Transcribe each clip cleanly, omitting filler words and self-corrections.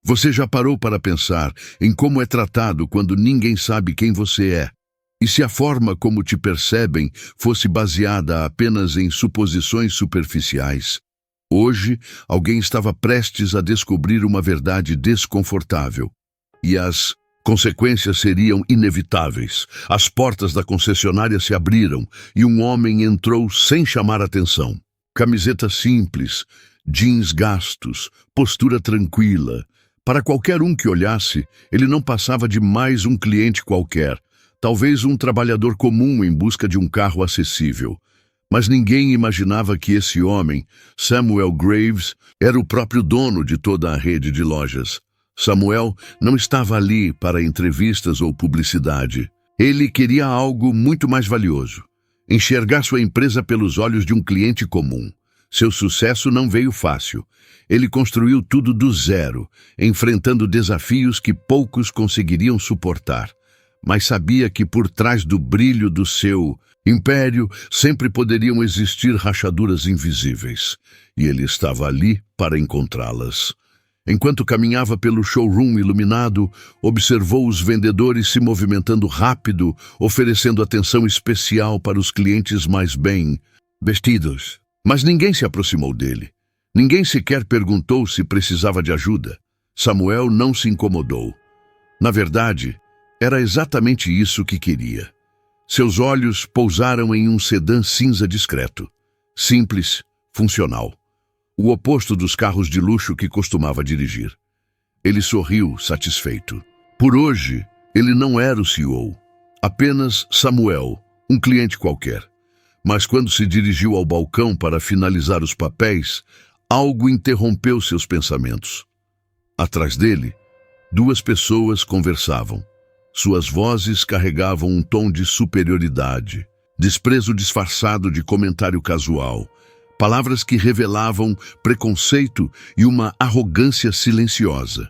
Você já parou para pensar em como é tratado quando ninguém sabe quem você é? E se a forma como te percebem fosse baseada apenas em suposições superficiais? Hoje, alguém estava prestes a descobrir uma verdade desconfortável. E as consequências seriam inevitáveis. As portas da concessionária se abriram e um homem entrou sem chamar atenção. Camiseta simples, jeans gastos, postura tranquila. Para qualquer um que olhasse, ele não passava de mais um cliente qualquer, talvez um trabalhador comum em busca de um carro acessível. Mas ninguém imaginava que esse homem, Samuel Graves, era o próprio dono de toda a rede de lojas. Samuel não estava ali para entrevistas ou publicidade. Ele queria algo muito mais valioso: enxergar sua empresa pelos olhos de um cliente comum. Seu sucesso não veio fácil. Ele construiu tudo do zero, enfrentando desafios que poucos conseguiriam suportar. Mas sabia que por trás do brilho do seu império sempre poderiam existir rachaduras invisíveis, e ele estava ali para encontrá-las. Enquanto caminhava pelo showroom iluminado, observou os vendedores se movimentando rápido, oferecendo atenção especial para os clientes mais bem vestidos. Mas ninguém se aproximou dele. Ninguém sequer perguntou se precisava de ajuda. Samuel não se incomodou. Na verdade, era exatamente isso que queria. Seus olhos pousaram em um sedã cinza discreto, simples, funcional. O oposto dos carros de luxo que costumava dirigir. Ele sorriu, satisfeito. Por hoje, ele não era o CEO, apenas Samuel, um cliente qualquer. Mas quando se dirigiu ao balcão para finalizar os papéis, algo interrompeu seus pensamentos. Atrás dele, duas pessoas conversavam. Suas vozes carregavam um tom de superioridade, desprezo disfarçado de comentário casual, palavras que revelavam preconceito e uma arrogância silenciosa.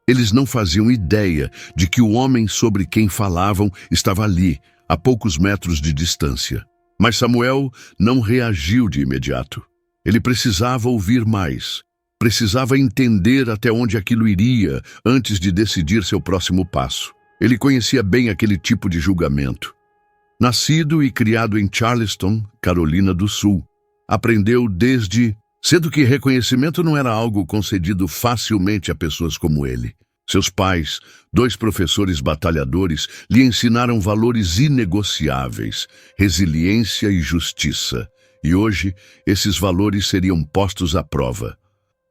Eles não faziam ideia de que o homem sobre quem falavam estava ali, a poucos metros de distância. Mas Samuel não reagiu de imediato. Ele precisava ouvir mais. Precisava entender até onde aquilo iria antes de decidir seu próximo passo. Ele conhecia bem aquele tipo de julgamento. Nascido e criado em Charleston, Carolina do Sul, aprendeu desde cedo que reconhecimento não era algo concedido facilmente a pessoas como ele. Seus pais, dois professores batalhadores, lhe ensinaram valores inegociáveis, resiliência e justiça. E hoje, esses valores seriam postos à prova.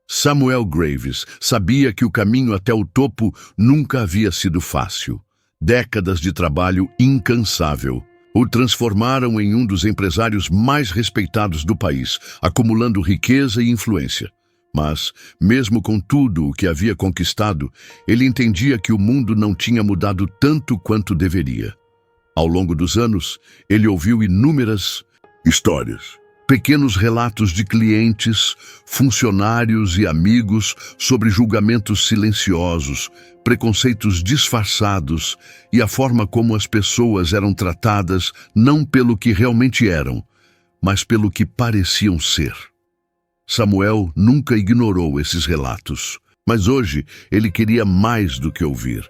Samuel Graves sabia que o caminho até o topo nunca havia sido fácil. Décadas de trabalho incansável o transformaram em um dos empresários mais respeitados do país, acumulando riqueza e influência. Mas, mesmo com tudo o que havia conquistado, ele entendia que o mundo não tinha mudado tanto quanto deveria. Ao longo dos anos, ele ouviu inúmeras histórias, pequenos relatos de clientes, funcionários e amigos sobre julgamentos silenciosos, preconceitos disfarçados e a forma como as pessoas eram tratadas não pelo que realmente eram, mas pelo que pareciam ser. Samuel nunca ignorou esses relatos, mas hoje ele queria mais do que ouvir.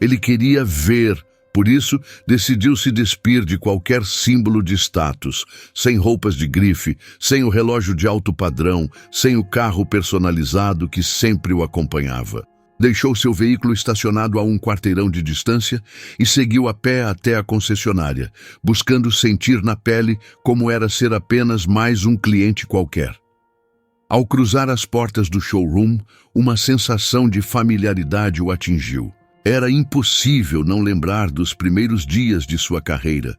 Ele queria ver. Por isso, decidiu se despir de qualquer símbolo de status, sem roupas de grife, sem o relógio de alto padrão, sem o carro personalizado que sempre o acompanhava. Deixou seu veículo estacionado a um quarteirão de distância e seguiu a pé até a concessionária, buscando sentir na pele como era ser apenas mais um cliente qualquer. Ao cruzar as portas do showroom, uma sensação de familiaridade o atingiu. Era impossível não lembrar dos primeiros dias de sua carreira,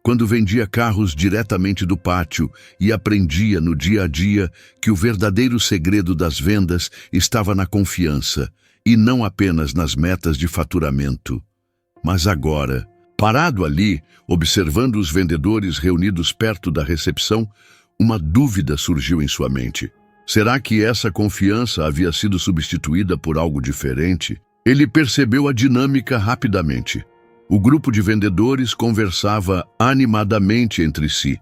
quando vendia carros diretamente do pátio e aprendia no dia a dia que o verdadeiro segredo das vendas estava na confiança e não apenas nas metas de faturamento. Mas agora, parado ali, observando os vendedores reunidos perto da recepção, uma dúvida surgiu em sua mente. Será que essa confiança havia sido substituída por algo diferente? Ele percebeu a dinâmica rapidamente. O grupo de vendedores conversava animadamente entre si,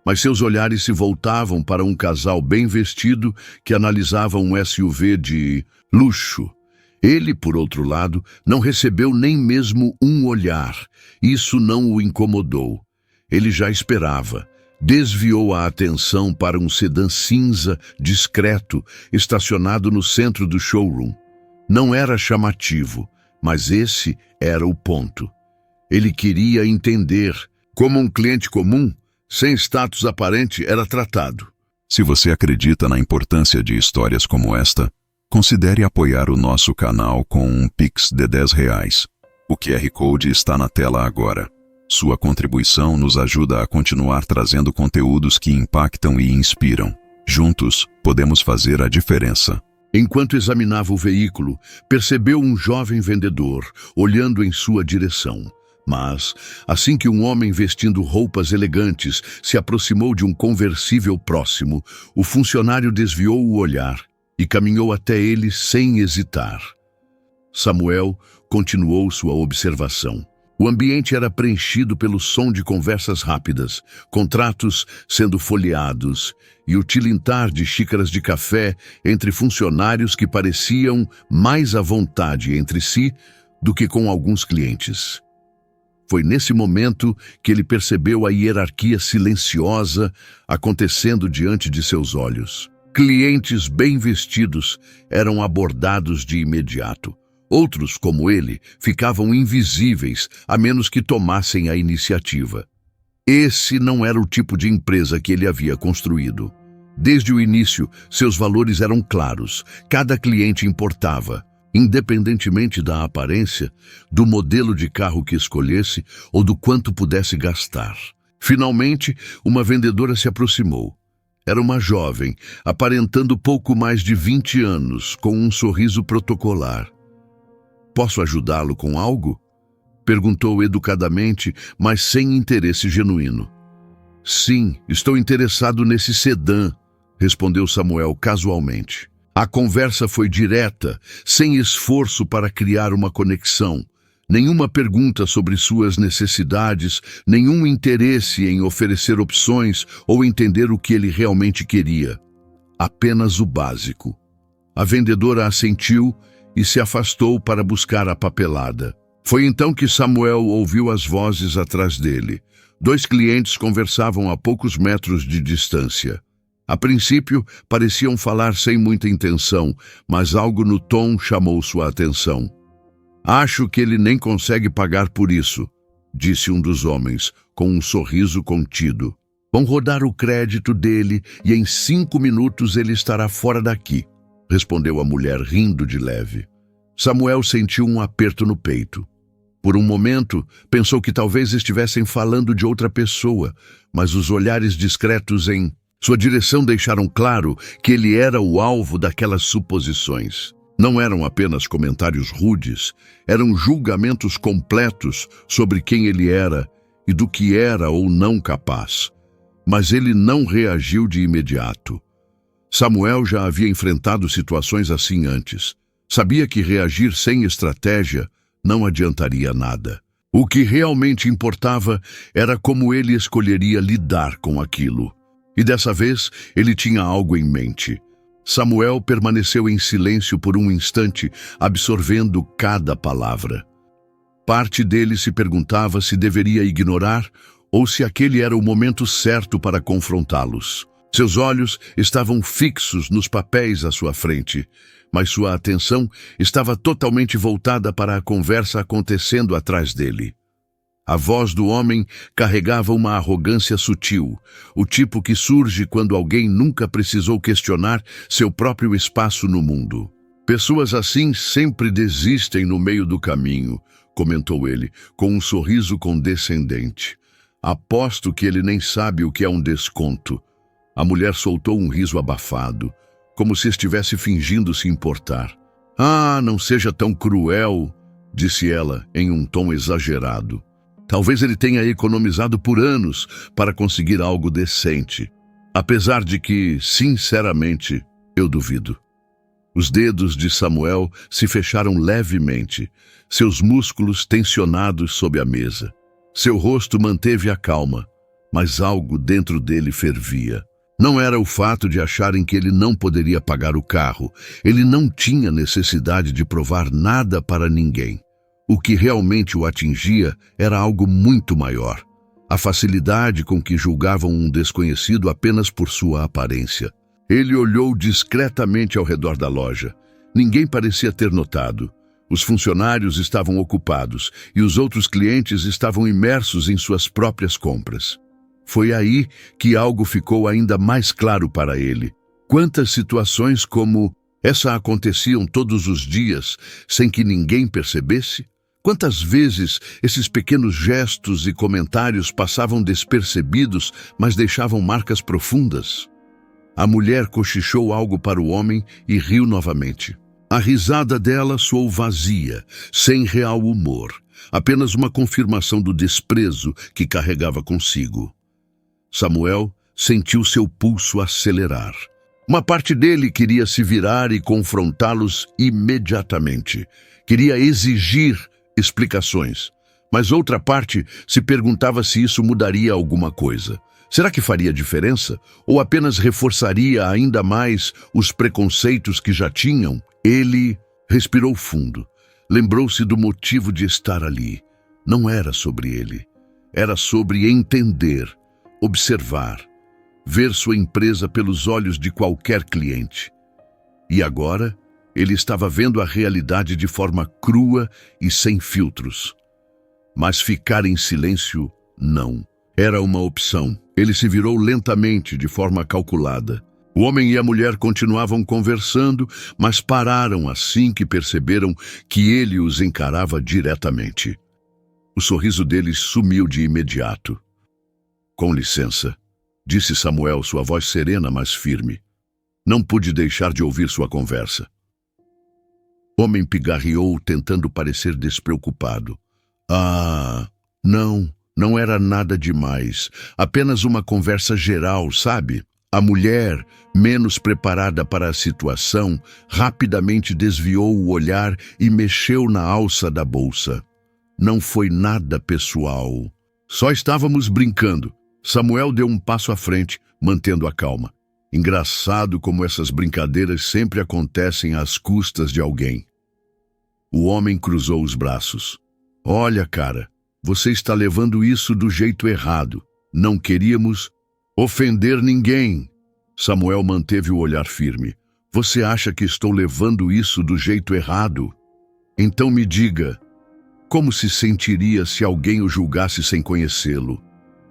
mas seus olhares se voltavam para um casal bem vestido que analisava um SUV de luxo. Ele, por outro lado, não recebeu nem mesmo um olhar. Isso não o incomodou. Ele já esperava. Desviou a atenção para um sedã cinza, discreto, estacionado no centro do showroom. Não era chamativo, mas esse era o ponto. Ele queria entender como um cliente comum, sem status aparente, era tratado. Se você acredita na importância de histórias como esta, considere apoiar o nosso canal com um Pix de R$10. O QR Code está na tela agora. Sua contribuição nos ajuda a continuar trazendo conteúdos que impactam e inspiram. Juntos, podemos fazer a diferença. Enquanto examinava o veículo, percebeu um jovem vendedor olhando em sua direção. Mas, assim que um homem vestindo roupas elegantes se aproximou de um conversível próximo, o funcionário desviou o olhar e caminhou até ele sem hesitar. Samuel continuou sua observação. O ambiente era preenchido pelo som de conversas rápidas, contratos sendo folheados e o tilintar de xícaras de café entre funcionários que pareciam mais à vontade entre si do que com alguns clientes. Foi nesse momento que ele percebeu a hierarquia silenciosa acontecendo diante de seus olhos. Clientes bem vestidos eram abordados de imediato. Outros, como ele, ficavam invisíveis a menos que tomassem a iniciativa. Esse não era o tipo de empresa que ele havia construído. Desde o início, seus valores eram claros. Cada cliente importava, independentemente da aparência, do modelo de carro que escolhesse ou do quanto pudesse gastar. Finalmente, uma vendedora se aproximou. Era uma jovem, aparentando pouco mais de 20 anos, com um sorriso protocolar. "Posso ajudá-lo com algo?" perguntou educadamente, mas sem interesse genuíno. "Sim, estou interessado nesse sedã", respondeu Samuel casualmente. A conversa foi direta, sem esforço para criar uma conexão. Nenhuma pergunta sobre suas necessidades, nenhum interesse em oferecer opções ou entender o que ele realmente queria. Apenas o básico. A vendedora assentiu e se afastou para buscar a papelada. Foi então que Samuel ouviu as vozes atrás dele. 2 clientes conversavam a poucos metros de distância. A princípio, pareciam falar sem muita intenção, mas algo no tom chamou sua atenção. "Acho que ele nem consegue pagar por isso", disse um dos homens, com um sorriso contido. "Vão rodar o crédito dele e em 5 minutos ele estará fora daqui", respondeu a mulher rindo de leve. Samuel sentiu um aperto no peito. Por um momento, pensou que talvez estivessem falando de outra pessoa, mas os olhares discretos em sua direção deixaram claro que ele era o alvo daquelas suposições. Não eram apenas comentários rudes, eram julgamentos completos sobre quem ele era e do que era ou não capaz. Mas ele não reagiu de imediato. Samuel já havia enfrentado situações assim antes. Sabia que reagir sem estratégia não adiantaria nada. O que realmente importava era como ele escolheria lidar com aquilo. E dessa vez, ele tinha algo em mente. Samuel permaneceu em silêncio por um instante, absorvendo cada palavra. Parte dele se perguntava se deveria ignorar ou se aquele era o momento certo para confrontá-los. Seus olhos estavam fixos nos papéis à sua frente, mas sua atenção estava totalmente voltada para a conversa acontecendo atrás dele. A voz do homem carregava uma arrogância sutil, o tipo que surge quando alguém nunca precisou questionar seu próprio espaço no mundo. "Pessoas assim sempre desistem no meio do caminho", comentou ele, com um sorriso condescendente. "Aposto que ele nem sabe o que é um desconto." A mulher soltou um riso abafado, como se estivesse fingindo se importar. "Ah, não seja tão cruel", disse ela em um tom exagerado. "Talvez ele tenha economizado por anos para conseguir algo decente. Apesar de que, sinceramente, eu duvido." Os dedos de Samuel se fecharam levemente, seus músculos tensionados sob a mesa. Seu rosto manteve a calma, mas algo dentro dele fervia. Não era o fato de acharem que ele não poderia pagar o carro. Ele não tinha necessidade de provar nada para ninguém. O que realmente o atingia era algo muito maior. A facilidade com que julgavam um desconhecido apenas por sua aparência. Ele olhou discretamente ao redor da loja. Ninguém parecia ter notado. Os funcionários estavam ocupados e os outros clientes estavam imersos em suas próprias compras. Foi aí que algo ficou ainda mais claro para ele. Quantas situações como essa aconteciam todos os dias sem que ninguém percebesse? Quantas vezes esses pequenos gestos e comentários passavam despercebidos, mas deixavam marcas profundas? A mulher cochichou algo para o homem e riu novamente. A risada dela soou vazia, sem real humor, apenas uma confirmação do desprezo que carregava consigo. Samuel sentiu seu pulso acelerar. Uma parte dele queria se virar e confrontá-los imediatamente. Queria exigir explicações. Mas outra parte se perguntava se isso mudaria alguma coisa. Será que faria diferença? Ou apenas reforçaria ainda mais os preconceitos que já tinham? Ele respirou fundo. Lembrou-se do motivo de estar ali. Não era sobre ele. Era sobre entender, observar, ver sua empresa pelos olhos de qualquer cliente. E agora, ele estava vendo a realidade de forma crua e sem filtros. Mas ficar em silêncio, não. Era uma opção. Ele se virou lentamente, de forma calculada. O homem e a mulher continuavam conversando, mas pararam assim que perceberam que ele os encarava diretamente. O sorriso deles sumiu de imediato. "Com licença", disse Samuel, sua voz serena, mas firme. Não pude deixar de ouvir sua conversa. O homem pigarreou, tentando parecer despreocupado. Não era nada demais. Apenas uma conversa geral, sabe? A mulher, menos preparada para a situação, rapidamente desviou o olhar e mexeu na alça da bolsa. Não foi nada pessoal. Só estávamos brincando. Samuel deu um passo à frente, mantendo a calma. Engraçado como essas brincadeiras sempre acontecem às custas de alguém. O homem cruzou os braços. "Olha, cara, você está levando isso do jeito errado. Não queríamos ofender ninguém." Samuel manteve o olhar firme. "Você acha que estou levando isso do jeito errado? Então me diga, como se sentiria se alguém o julgasse sem conhecê-lo?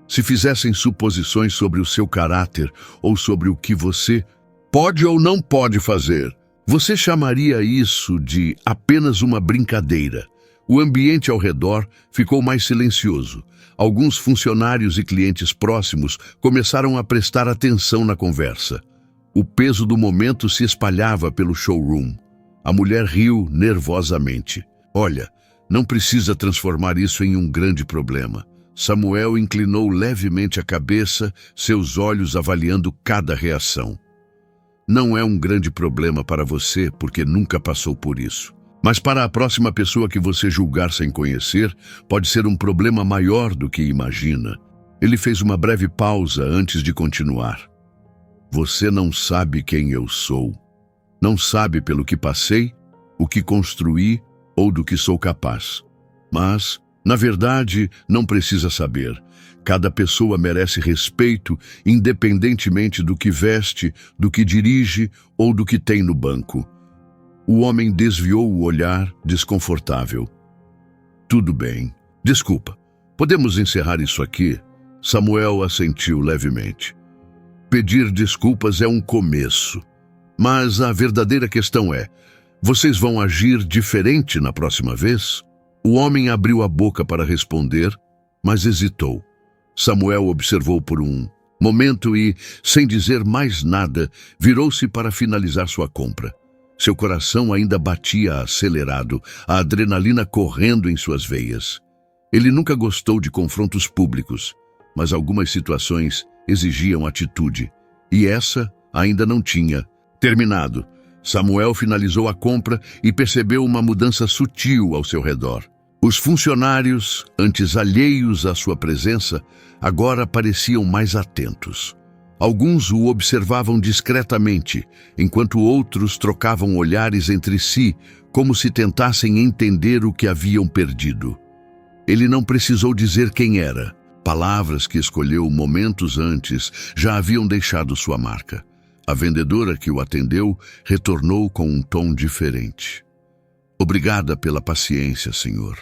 Se fizessem suposições sobre o seu caráter ou sobre o que você pode ou não pode fazer, você chamaria isso de apenas uma brincadeira?" O ambiente ao redor ficou mais silencioso. Alguns funcionários e clientes próximos começaram a prestar atenção na conversa. O peso do momento se espalhava pelo showroom. A mulher riu nervosamente. "Olha, não precisa transformar isso em um grande problema." Samuel inclinou levemente a cabeça, seus olhos avaliando cada reação. "Não é um grande problema para você porque nunca passou por isso. Mas para a próxima pessoa que você julgar sem conhecer, pode ser um problema maior do que imagina." Ele fez uma breve pausa antes de continuar. "Você não sabe quem eu sou. Não sabe pelo que passei, o que construí ou do que sou capaz. Mas, na verdade, não precisa saber. Cada pessoa merece respeito, independentemente do que veste, do que dirige ou do que tem no banco." O homem desviou o olhar, desconfortável. "Tudo bem. Desculpa. Podemos encerrar isso aqui?" Samuel assentiu levemente. "Pedir desculpas é um começo. Mas a verdadeira questão é, vocês vão agir diferente na próxima vez?" O homem abriu a boca para responder, mas hesitou. Samuel observou por um momento e, sem dizer mais nada, virou-se para finalizar sua compra. Seu coração ainda batia acelerado, a adrenalina correndo em suas veias. Ele nunca gostou de confrontos públicos, mas algumas situações exigiam atitude, e essa ainda não tinha terminado. Samuel finalizou a compra e percebeu uma mudança sutil ao seu redor. Os funcionários, antes alheios à sua presença, agora pareciam mais atentos. Alguns o observavam discretamente, enquanto outros trocavam olhares entre si, como se tentassem entender o que haviam perdido. Ele não precisou dizer quem era. Palavras que escolheu momentos antes já haviam deixado sua marca. A vendedora que o atendeu retornou com um tom diferente. "Obrigada pela paciência, senhor",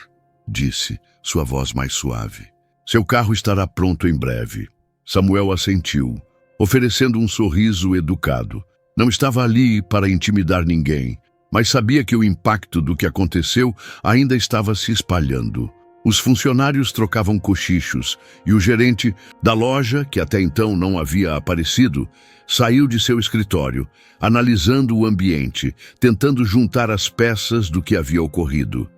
disse, sua voz mais suave. "Seu carro estará pronto em breve." Samuel assentiu, oferecendo um sorriso educado. Não estava ali para intimidar ninguém, mas sabia que o impacto do que aconteceu ainda estava se espalhando. Os funcionários trocavam cochichos e o gerente da loja, que até então não havia aparecido, saiu de seu escritório, analisando o ambiente, tentando juntar as peças do que havia ocorrido.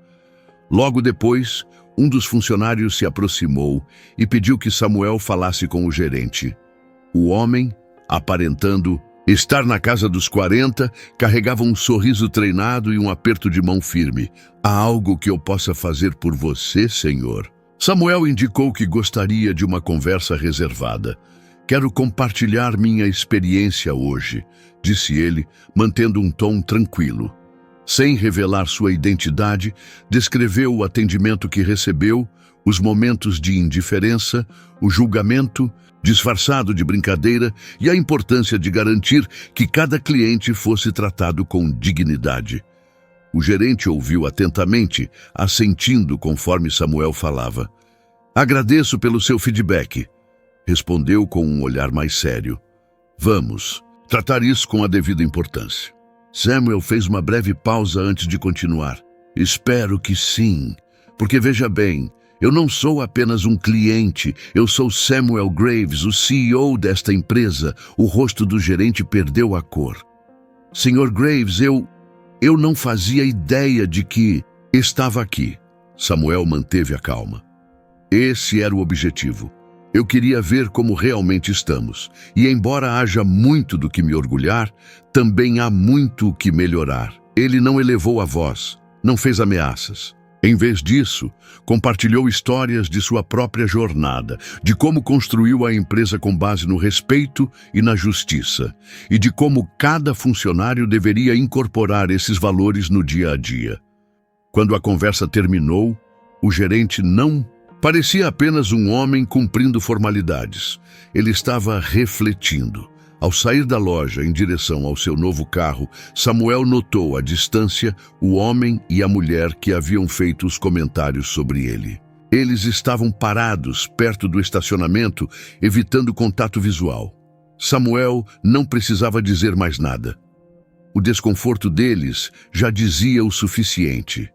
Logo depois, um dos funcionários se aproximou e pediu que Samuel falasse com o gerente. O homem, aparentando estar na casa dos 40, carregava um sorriso treinado e um aperto de mão firme. "Há algo que eu possa fazer por você, senhor?" Samuel indicou que gostaria de uma conversa reservada. "Quero compartilhar minha experiência hoje", disse ele, mantendo um tom tranquilo. Sem revelar sua identidade, descreveu o atendimento que recebeu, os momentos de indiferença, o julgamento, disfarçado de brincadeira, e a importância de garantir que cada cliente fosse tratado com dignidade. O gerente ouviu atentamente, assentindo conforme Samuel falava. "Agradeço pelo seu feedback", respondeu com um olhar mais sério. "Vamos tratar isso com a devida importância." Samuel fez uma breve pausa antes de continuar. "Espero que sim, porque veja bem, eu não sou apenas um cliente, eu sou Samuel Graves, o CEO desta empresa." O rosto do gerente perdeu a cor. "Senhor Graves, eu não fazia ideia de que estava aqui." Samuel manteve a calma. "Esse era o objetivo. Eu queria ver como realmente estamos. E embora haja muito do que me orgulhar, também há muito o que melhorar." Ele não elevou a voz, não fez ameaças. Em vez disso, compartilhou histórias de sua própria jornada, de como construiu a empresa com base no respeito e na justiça, e de como cada funcionário deveria incorporar esses valores no dia a dia. Quando a conversa terminou, o gerente não parecia apenas um homem cumprindo formalidades. Ele estava refletindo. Ao sair da loja em direção ao seu novo carro, Samuel notou à distância o homem e a mulher que haviam feito os comentários sobre ele. Eles estavam parados perto do estacionamento, evitando contato visual. Samuel não precisava dizer mais nada. O desconforto deles já dizia o suficiente.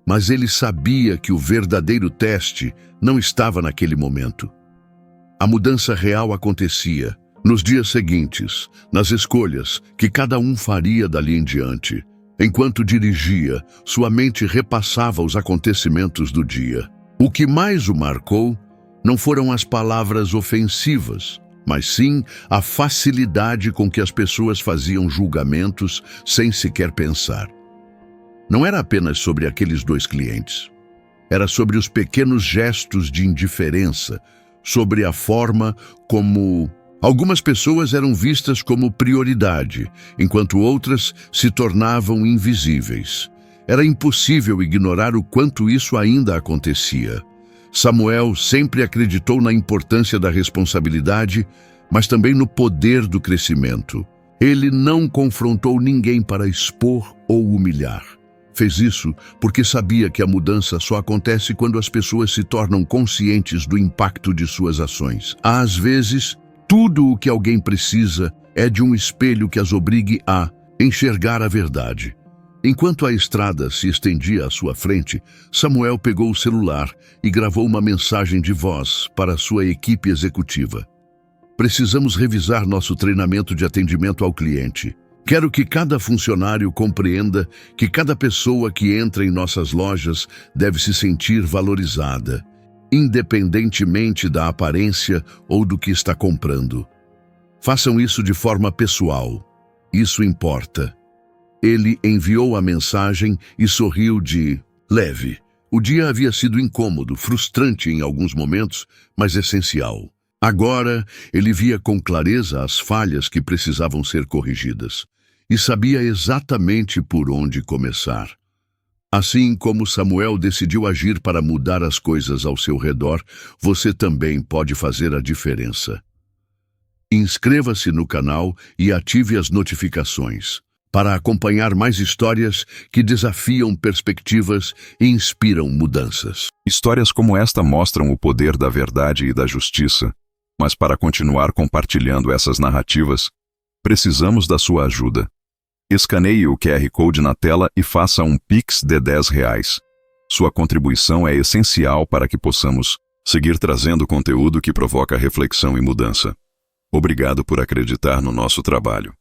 Mas ele sabia que o verdadeiro teste não estava naquele momento. A mudança real acontecia nos dias seguintes, nas escolhas que cada um faria dali em diante. Enquanto dirigia, sua mente repassava os acontecimentos do dia. O que mais o marcou não foram as palavras ofensivas, mas sim a facilidade com que as pessoas faziam julgamentos sem sequer pensar. Não era apenas sobre aqueles 2 clientes. Era sobre os pequenos gestos de indiferença, sobre a forma como algumas pessoas eram vistas como prioridade, enquanto outras se tornavam invisíveis. Era impossível ignorar o quanto isso ainda acontecia. Samuel sempre acreditou na importância da responsabilidade, mas também no poder do crescimento. Ele não confrontou ninguém para expor ou humilhar. Fez isso porque sabia que a mudança só acontece quando as pessoas se tornam conscientes do impacto de suas ações. Às vezes, tudo o que alguém precisa é de um espelho que as obrigue a enxergar a verdade. Enquanto a estrada se estendia à sua frente, Samuel pegou o celular e gravou uma mensagem de voz para sua equipe executiva. "Precisamos revisar nosso treinamento de atendimento ao cliente. Quero que cada funcionário compreenda que cada pessoa que entra em nossas lojas deve se sentir valorizada, independentemente da aparência ou do que está comprando. Façam isso de forma pessoal. Isso importa." Ele enviou a mensagem e sorriu de leve. O dia havia sido incômodo, frustrante em alguns momentos, mas essencial. Agora, ele via com clareza as falhas que precisavam ser corrigidas e sabia exatamente por onde começar. Assim como Samuel decidiu agir para mudar as coisas ao seu redor, você também pode fazer a diferença. Inscreva-se no canal e ative as notificações para acompanhar mais histórias que desafiam perspectivas e inspiram mudanças. Histórias como esta mostram o poder da verdade e da justiça, mas para continuar compartilhando essas narrativas, precisamos da sua ajuda. Escaneie o QR Code na tela e faça um Pix de R$10. Sua contribuição é essencial para que possamos seguir trazendo conteúdo que provoca reflexão e mudança. Obrigado por acreditar no nosso trabalho.